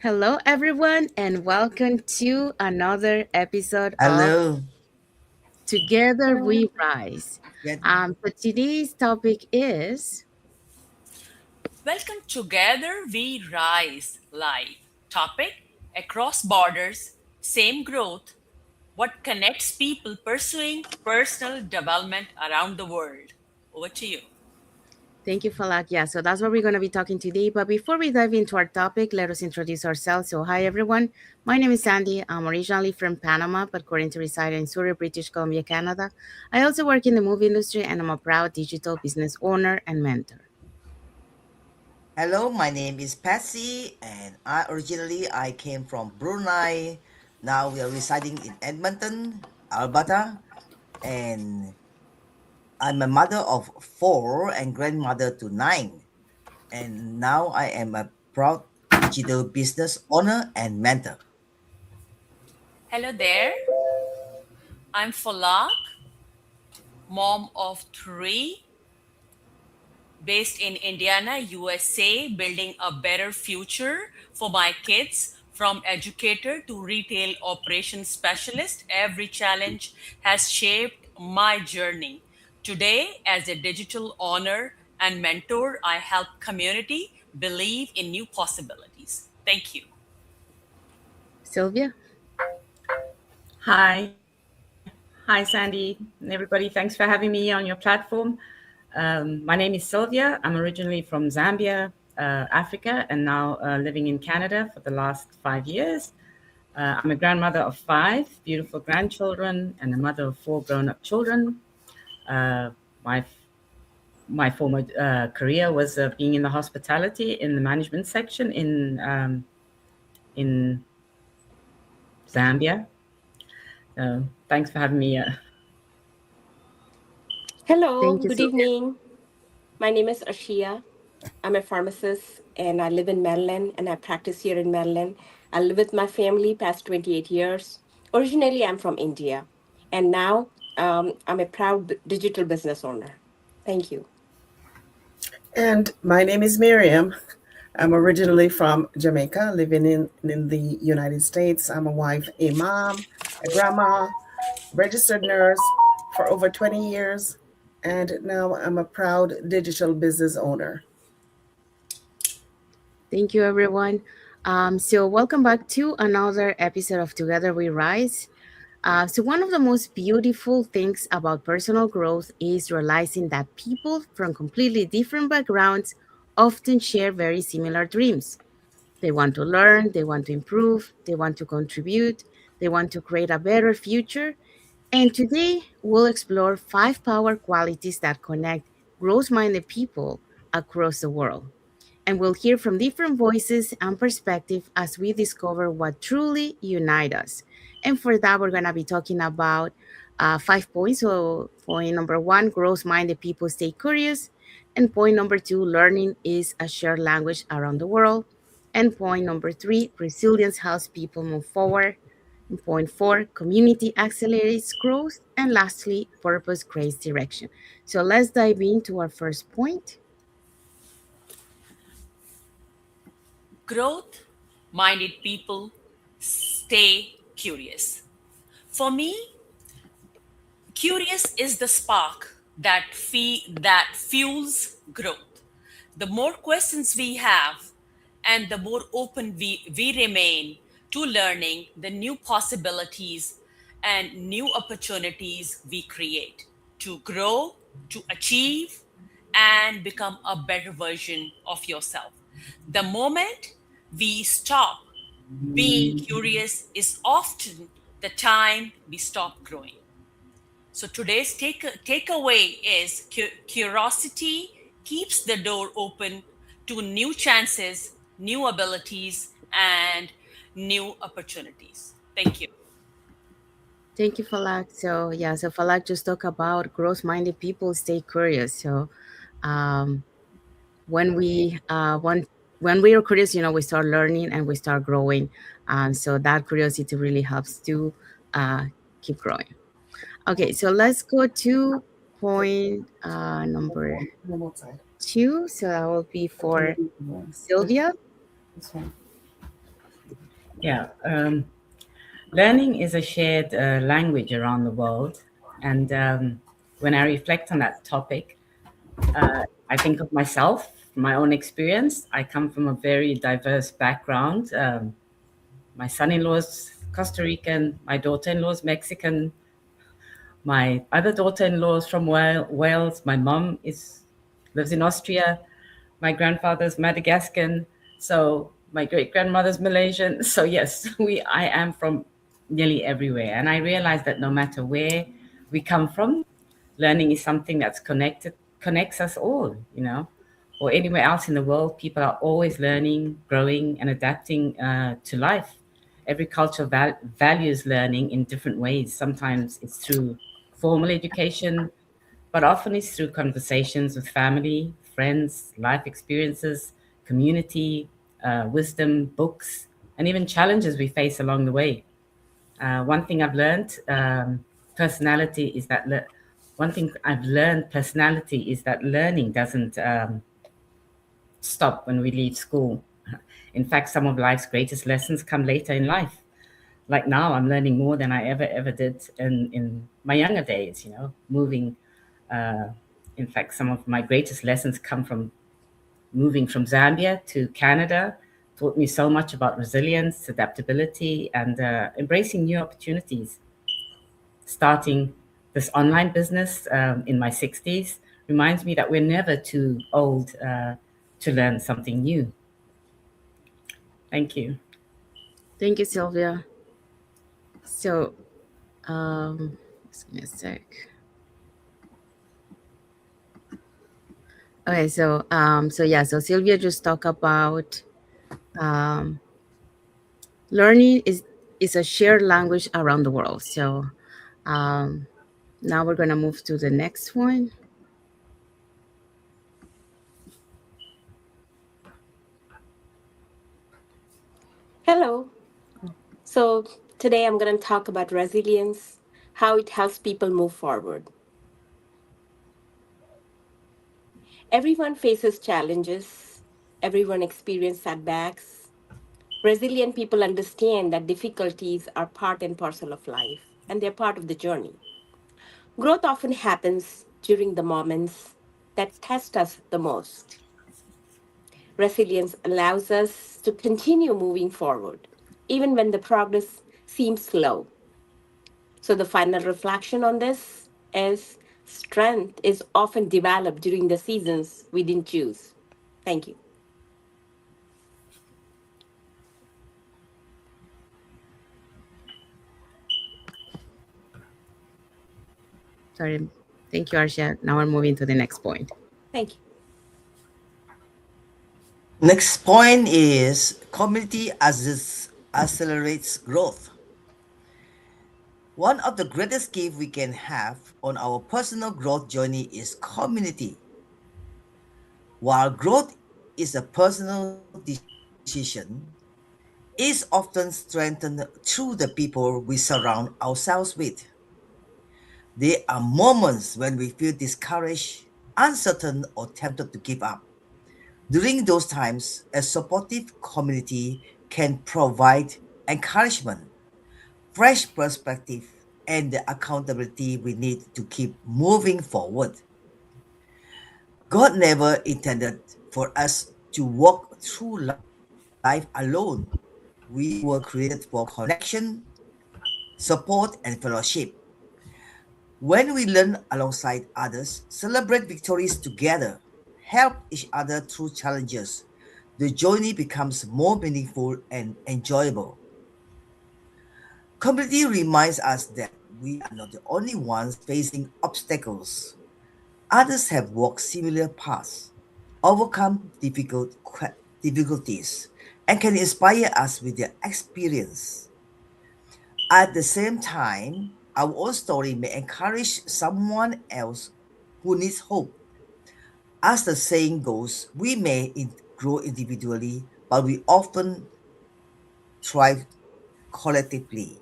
Hello, everyone, and welcome to another episode of Hello. Together We Rise. Get So today's topic is Welcome Together We Rise live. Topic Across Borders, Same Growth. What connects people pursuing personal development around the world? Over to you. Thank you, Falak. Yeah, so that's what we're going to be talking today. But before we dive into our topic, let us introduce ourselves. So, hi, everyone. My name is Sandy. I'm originally from Panama, but currently reside in Surrey, British Columbia, Canada. I also work in the movie industry, and I'm a proud digital business owner and mentor. Hello, my name is Patsy, and I came from Brunei. Now we are residing in Edmonton, Alberta, and I'm a mother of four and grandmother to nine. And now I am a proud digital business owner and mentor. Hello there. I'm Falak, mom of three, based in Indiana, USA, building a better future for my kids. From educator to retail operations specialist, every challenge has shaped my journey. Today, as a digital owner and mentor, I help community believe in new possibilities. Thank you. Sylvia? Hi, Sandy, and everybody. Thanks for having me on your platform. My name is Sylvia. I'm originally from Zambia, Africa, and now living in Canada for the last 5 years. I'm a grandmother of five beautiful grandchildren and a mother of four grown-up children. Uh, my my former career was being in the hospitality in the management section in Zambia. Thanks for having me. Hello, Thank you, good Sylvia. evening. My name is Ashia. I'm a pharmacist and I live in Maryland and I practice here in Maryland. I live with my family past 28 years. Originally, I'm from India and now I'm a proud digital business owner. Thank you. And my name is Miriam. I'm originally from Jamaica, living in the United States. I'm a wife, a mom, a grandma, registered nurse for over 20 years, and now I'm a proud digital business owner. Thank you, everyone. So, welcome back to another episode of Together We Rise. So, one of the most beautiful things about personal growth is realizing that people from completely different backgrounds often share very similar dreams. They want to learn, they want to improve, they want to contribute, they want to create a better future. And today, we'll explore five power qualities that connect growth minded people across the world, and we'll hear from different voices and perspectives as we discover what truly unites us. And for that, we're going to be talking about 5 points. So, point number one, growth minded people stay curious. And point number two, learning is a shared language around the world. And point number three, resilience helps people move forward. And point four, community accelerates growth. And lastly, purpose creates direction. So let's dive into our first point. Growth minded people stay curious. For me, curious is the spark that fuels growth. The more questions we have, and the more open we remain to learning the new possibilities and new opportunities we create to grow, to achieve, and become a better version of yourself. The moment we stop being curious is often the time we stop growing. So today's takeaway is curiosity keeps the door open to new chances, new abilities, and new opportunities. Thank you. Thank you, Falak. So yeah, so Falak just talked about growth-minded people stay curious. So um, when we when we are curious, we start learning and we start growing. So that curiosity really helps to uh, keep growing. Okay, so let's go to point number Remote side. two. So that will be I can for repeat the one. Sylvia. This one. Yeah. Learning is a shared language around the world. And when I reflect on that topic, I think of myself, my own experience. I come from a very diverse background. My son in law's Costa Rican, my daughter in law's Mexican, my other daughter-in-law is from Wales. My mom is lives in Austria. My grandfather's Madagascan. So my great grandmother's Malaysian. So yes, I am from nearly everywhere, and I realize that no matter where we come from, learning is something that's connects us all. Or anywhere else in the world, people are always learning, growing, and adapting to life. Every culture values learning in different ways. Sometimes it's through formal education, but often it's through conversations with family, friends, life experiences, community, wisdom, books, and even challenges we face along the way. One thing I've learned, personality is that le- one thing I've learned personality is that learning doesn't stop when we leave school. In fact, some of life's greatest lessons come later in life. Like now, I'm learning more than I ever did in my younger days, moving. Uh, in fact, some of my greatest lessons come from moving from Zambia to Canada, taught me so much about resilience, adaptability, and embracing new opportunities. Starting this online business in my 60s reminds me that we're never too old to learn something new. Thank you. Thank you, Sylvia. So, just give me a sec. Okay, so Sylvia just talked about um, learning is a shared language around the world. So, um, now we're gonna move to the next one. Hello. So, today I'm going to talk about resilience, how it helps people move forward. Everyone faces challenges, everyone experiences setbacks. Resilient people understand that difficulties are part and parcel of life, and they're part of the journey. Growth often happens during the moments that test us the most. Resilience allows us to continue moving forward, even when the progress seems slow. So, the final reflection on this is strength is often developed during the seasons we didn't choose. Thank you. Sorry, thank you, Arshia. Now we're moving to the next point. Thank you. Next point is community accelerates growth. One of the greatest gifts we can have on our personal growth journey is community. While growth is a personal decision, it is often strengthened through the people we surround ourselves with. There are moments when we feel discouraged, uncertain, or tempted to give up. During those times, a supportive community can provide encouragement, fresh perspective, and the accountability we need to keep moving forward. God never intended for us to walk through life alone. We were created for connection, support, and fellowship. When we learn alongside others, celebrate victories together, help each other through challenges, the journey becomes more meaningful and enjoyable. Community reminds us that we are not the only ones facing obstacles. Others have walked similar paths, overcome difficulties, and can inspire us with their experience. At the same time, our own story may encourage someone else who needs hope. As the saying goes, we may grow individually, but we often thrive collectively.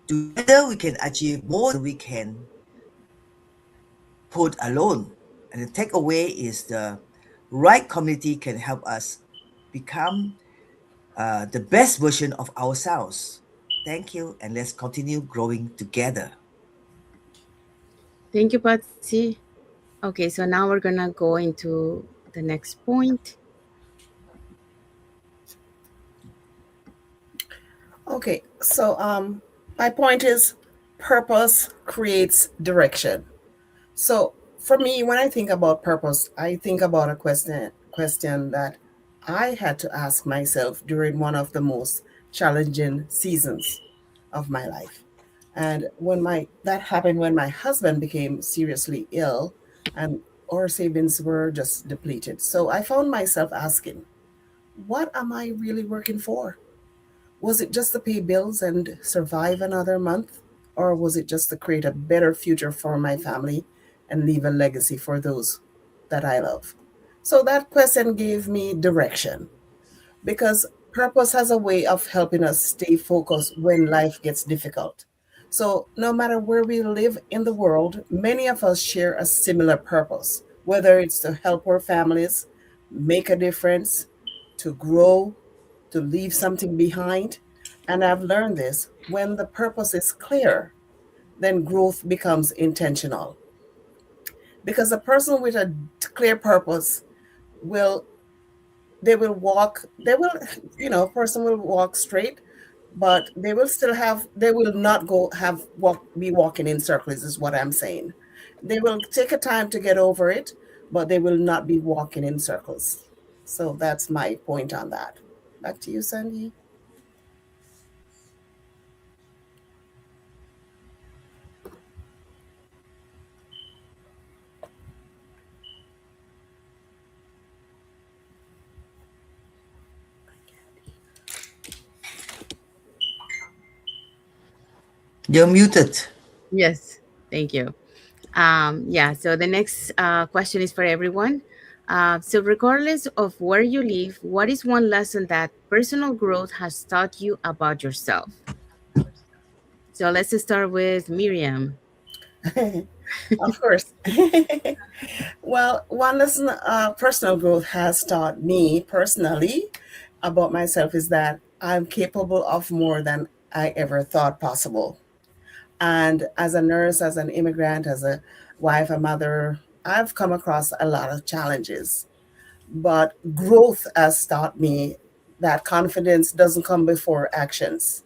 Together, we can achieve more than we can put alone. And the takeaway is the right community can help us become the best version of ourselves. Thank you, and let's continue growing together. Thank you, Patsy. Okay, so now we're gonna go into the next point. Okay, so my point is purpose creates direction. So for me, when I think about purpose, I think about a question that I had to ask myself during one of the most challenging seasons of my life. And when my that happened when my husband became seriously ill and our savings were just depleted. So I found myself asking, what am I really working for? Was it just to pay bills and survive another month? Or was it just to create a better future for my family and leave a legacy for those that I love? So that question gave me direction because purpose has a way of helping us stay focused when life gets difficult. So, no matter where we live in the world, many of us share a similar purpose, whether it's to help our families, make a difference, to grow, to leave something behind. And I've learned this when the purpose is clear, then growth becomes intentional. Because a person with a clear purpose will they will person will walk straight, but they will not go have walk be walking in circles is what I'm saying. They will take a time to get over it, but they will not be walking in circles. So that's my point on that. Back to you, Sandy. You're muted. Yes, thank you. Yeah, so the next question is for everyone. So, regardless of where you live, what is one lesson that personal growth has taught you about yourself? So, let's start with Miriam. Of course. Well, one lesson personal growth has taught me personally about myself is that I'm capable of more than I ever thought possible. And as a nurse, as an immigrant, as a wife, a mother, I've come across a lot of challenges. But growth has taught me that confidence doesn't come before actions.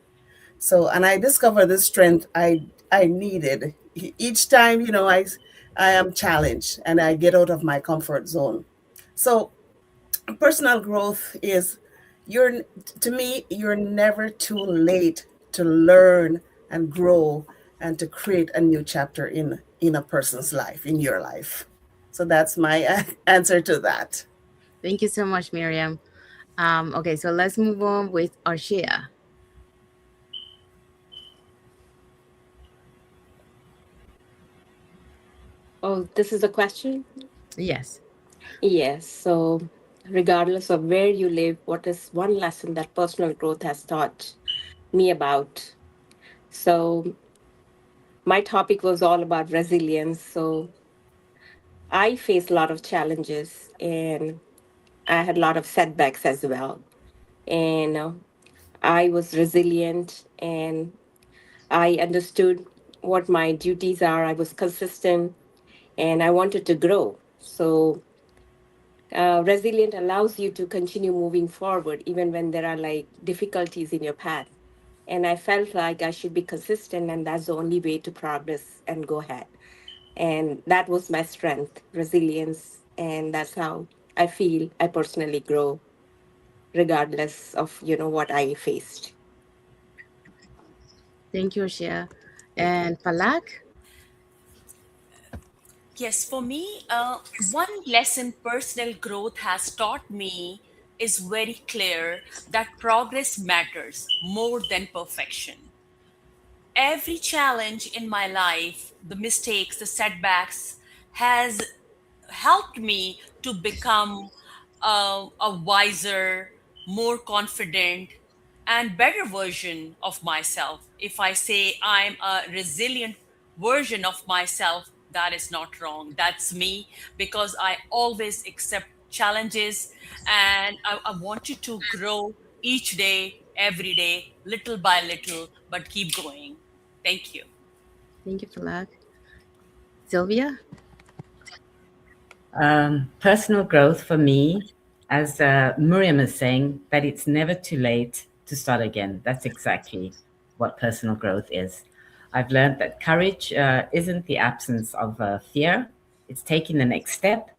So, and I discovered the strength I needed each time. I am challenged and I get out of my comfort zone. So, personal growth is you're to me you're never too late to learn and grow and to create a new chapter in a person's life, in your life. So that's my answer to that. Thank you so much, Miriam. Okay, so let's move on with Arshia. Oh, this is a question? Yes. Yes. So, regardless of where you live, what is one lesson that personal growth has taught me about? So, my topic was all about resilience. So, I faced a lot of challenges and I had a lot of setbacks as well. And I was resilient and I understood what my duties are. I was consistent and I wanted to grow. So, resilient allows you to continue moving forward even when there are like difficulties in your path. And I felt like I should be consistent, and that's the only way to progress and go ahead. And that was my strength, resilience. And that's how I feel I personally grow, regardless of, what I faced. Thank you, Arshia. And Palak? Yes, for me, one lesson personal growth has taught me is very clear that progress matters more than perfection. Every challenge in my life, the mistakes, the setbacks, has helped me to become a wiser, more confident, and better version of myself. If I say I'm a resilient version of myself, that is not wrong. That's me because I always accept challenges and I want you to grow each day, every day, little by little, but keep going. Thank you. Thank you, Falak. Sylvia? Personal growth for me, as Miriam is saying, that it's never too late to start again. That's exactly what personal growth is. I've learned that courage isn't the absence of fear, it's taking the next step,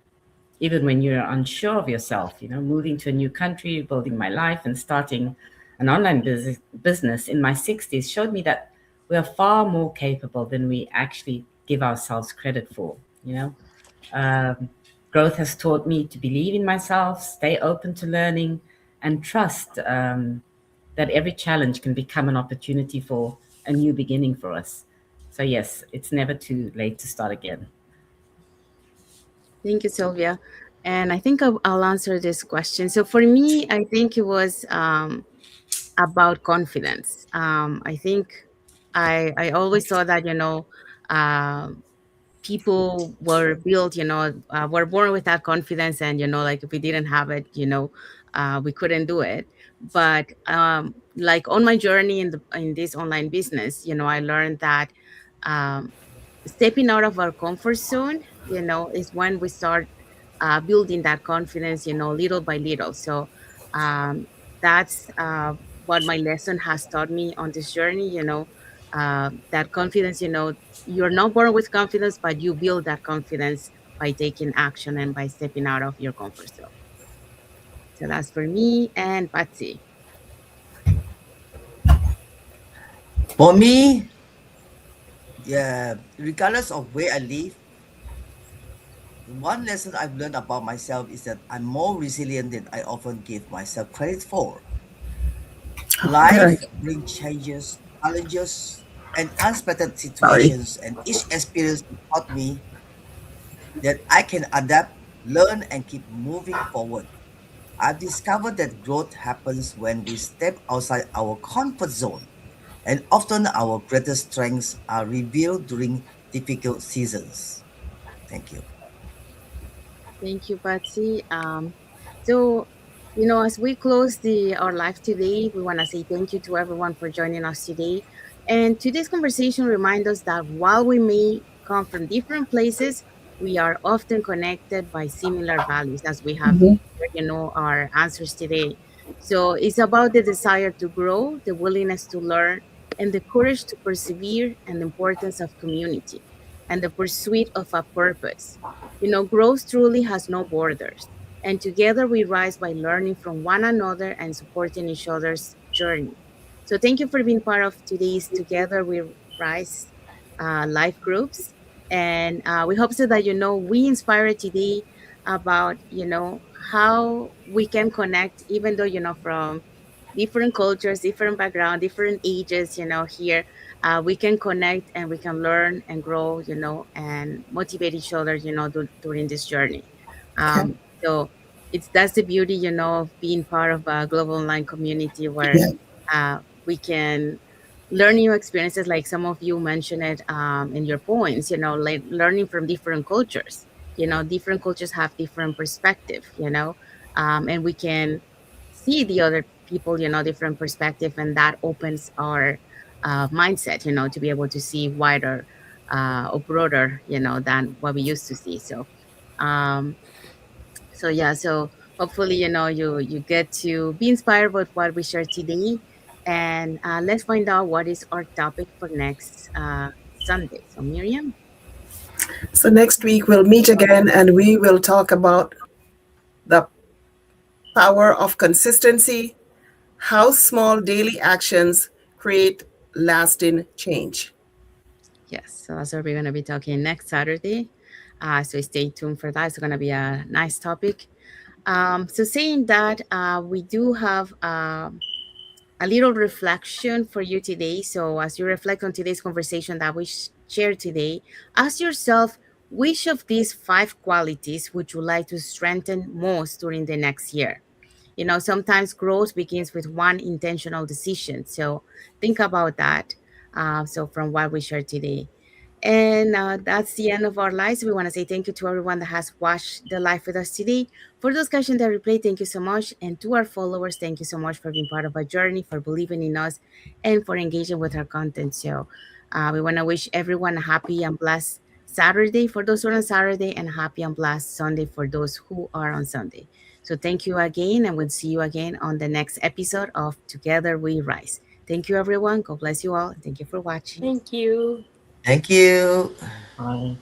even when you're unsure of yourself. You know, moving to a new country, building my life, and starting an online business in my 60s showed me that we are far more capable than we actually give ourselves credit for. You know, um, growth has taught me to believe in myself, stay open to learning, and trust that every challenge can become an opportunity for a new beginning for us. So, yes, it's never too late to start again. Thank you, Sylvia. And I think I'll answer this question. So for me, I think it was about confidence. I think I always saw that, uh, people were built, were born with that confidence, and like if we didn't have it, we couldn't do it. But like on my journey in this online business, I learned that um, stepping out of our comfort zone, is when we start building that confidence, little by little. So um, that's what my lesson has taught me on this journey. That confidence, you're not born with confidence, but you build that confidence by taking action and by stepping out of your comfort zone. So that's for me and Patsy. For me, yeah, regardless of where I live, one lesson I've learned about myself is that I'm more resilient than I often give myself credit for. Right. Life brings changes, challenges, and unexpected Sorry. situations, and each experience taught me that I can adapt, learn, and keep moving forward. I've discovered that growth happens when we step outside our comfort zone, and often our greatest strengths are revealed during difficult seasons. Thank you. Thank you, Patsy. So, as we close our live today, we want to say thank you to everyone for joining us today. And today's conversation reminds us that while we may come from different places, we are often connected by similar values, as we have, Mhm. our answers today. So it's about the desire to grow, the willingness to learn, and the courage to persevere, and the importance of community and the pursuit of a purpose. Growth truly has no borders, and together we rise by learning from one another and supporting each other's journey. So, thank you for being part of today's Together We Rise live groups. And we hope so that, we inspire today about, how we can connect, even though, from different cultures, different background, different ages, here we can connect and we can learn and grow, and motivate each other, during this journey. Okay. So that's the beauty, of being part of a global online community where Yeah. uh, we can learn new experiences, like some of you mentioned it in your points, like learning from different cultures. Different cultures have different perspective, and we can see the other people, different perspective, and that opens our mindset, to be able to see wider or broader, than what we used to see. Um, so hopefully, you get to be inspired with what we shared today, and let's find out what is our topic for next Sunday. So Miriam. So next week we'll meet again and we will talk about the power of consistency, how small daily actions create lasting change. Yes, so that's what we're going to be talking next Saturday. So stay tuned for that. It's going to be a nice topic. So saying that, we do have a little reflection for you today. So as you reflect on today's conversation that we shared today, ask yourself, which of these five qualities would you like to strengthen most during the next year? Sometimes growth begins with one intentional decision. So think about that. So from what we shared today. And that's the end of our lives. We want to say thank you to everyone that has watched the live with us today. For those catching the replay, thank you so much. And to our followers, thank you so much for being part of our journey, for believing in us, and for engaging with our content. So we want to wish everyone a happy and blessed Saturday for those who are on Saturday, and a happy and blessed Sunday for those who are on Sunday. So thank you again, and we'll see you again on the next episode of Together We Rise. Thank you, everyone. God bless you all. Thank you for watching. Thank you. Thank you. Bye.